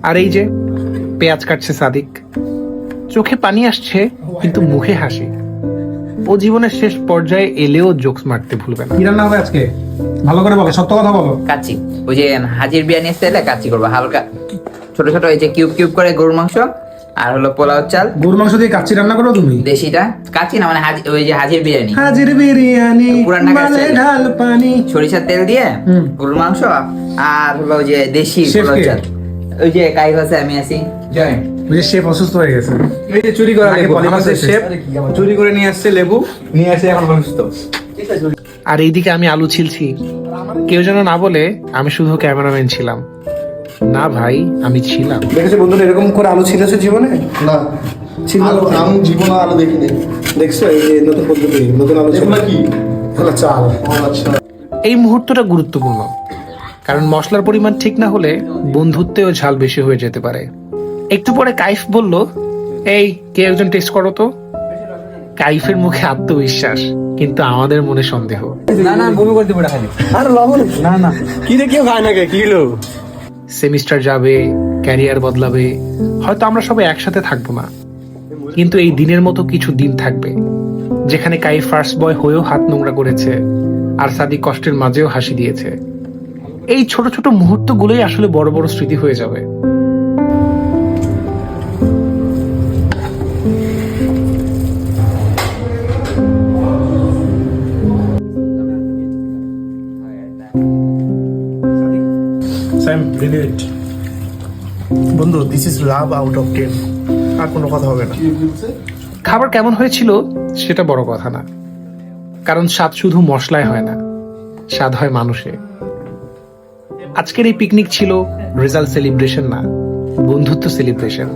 আর এই যে পেঁয়াজ কাটছে সাদিক, চোখে পানি আসছে কিন্তু মুখে হাসি। ও জীবনের শেষ পর্যায়ে এলেও জোকস মারতে ভুলবে না। কি রান্না হবে আজকে? ভালো করে বলো, সত্য কথা বলো। কাচ্চি, ওই যে হাজির বিরিয়ানি স্টাইলে কাচ্চি করবো, হালকা ছোট ছোট এই যে কিউব কিউব করে গরুর মাংস, আর হলো পোলাও চাল। গরুর মাংস দিয়ে কাচ্চি রান্না করো তুমি? দেশিটা কাচ্চি না, মানে ওই যে হাজির বিরিয়ানি, হাজির বিরিয়ানি পুরান ঢাকার মানে style। ঢাল পানি। সরিষার তেল দিয়ে গরুর মাংস, আর হলো ওই যে দেশি শেফ পোলাও কে? চাল। ওই যে কাইফ আছে, আমি আছি, জয়। ওই যে শেফ অসুস্থ হয়ে গেছে। এই যে চুরি করা আগে লেবু, পলিমার আমাদের শেষ। শেফ চুরি করে নিয়ে আসছে লেবু, নিয়ে আসে এখন অসুস্থ। আর এইদিকে আমি আলু ছিলছি, কেউ যেন না বলে আমি শুধু ক্যামেরাম্যান ছিলাম। না ভাই, আমি ছিলাম। দেখেছো বন্ধুরা এরকম করে আলু ছিলেছো জীবনে? না, ছিল আলু আমি জীবনে আলু দেখিনি। দেখছো এই যে নতুন পদ্ধতি, নতুন আলু এগুলো কি? এগুলো চাল। ও আচ্ছা। এই মুহূর্তটা গুরুত্বপূর্ণ, কারণ মশলার পরিমাণ ঠিক না হলে বন্ধুত্বেও ঝাল বেশি হয়ে যেতে পারে। একটু পরে কাইফ বলল, এই কে একজন টেস্ট করো তো। কাইফের মুখে আত্মবিশ্বাস, কিন্তু আমাদের মনে সন্দেহ। না না, বমি করে দেবো খালি। আর লবণ না না, কি রে, কেউ খায় না কে? কি হলো? সেমিস্টার যাবে, ক্যারিয়ার বদলাবে, হয়তো আমরা সবাই একসাথে থাকবো না, কিন্তু এই দিনের মতো কিছু দিন থাকবে যেখানে কাইফ ফার্স্ট বয় হয়েও হাত নোংরা করেছে, আর সাদিক কষ্টের মাঝেও হাসি দিয়েছে। এই ছোট ছোট মুহূর্তগুলোই আসলে বড় বড় স্মৃতি হয়ে যাবে। স্যাম রিলেট বন্ধু, this is love out of 10। আর কোনো কথা হবে না। কি বলছে? খাবার কেমন হয়েছিল সেটা বড় কথা না, কারণ স্বাদ শুধু মশলায় হয় না, স্বাদ হয় মানুষে। আজকের এই পিকনিক ছিল রেজাল্ট সেলিব্রেশন না, বন্ধুত্ব সেলিব্রেশন।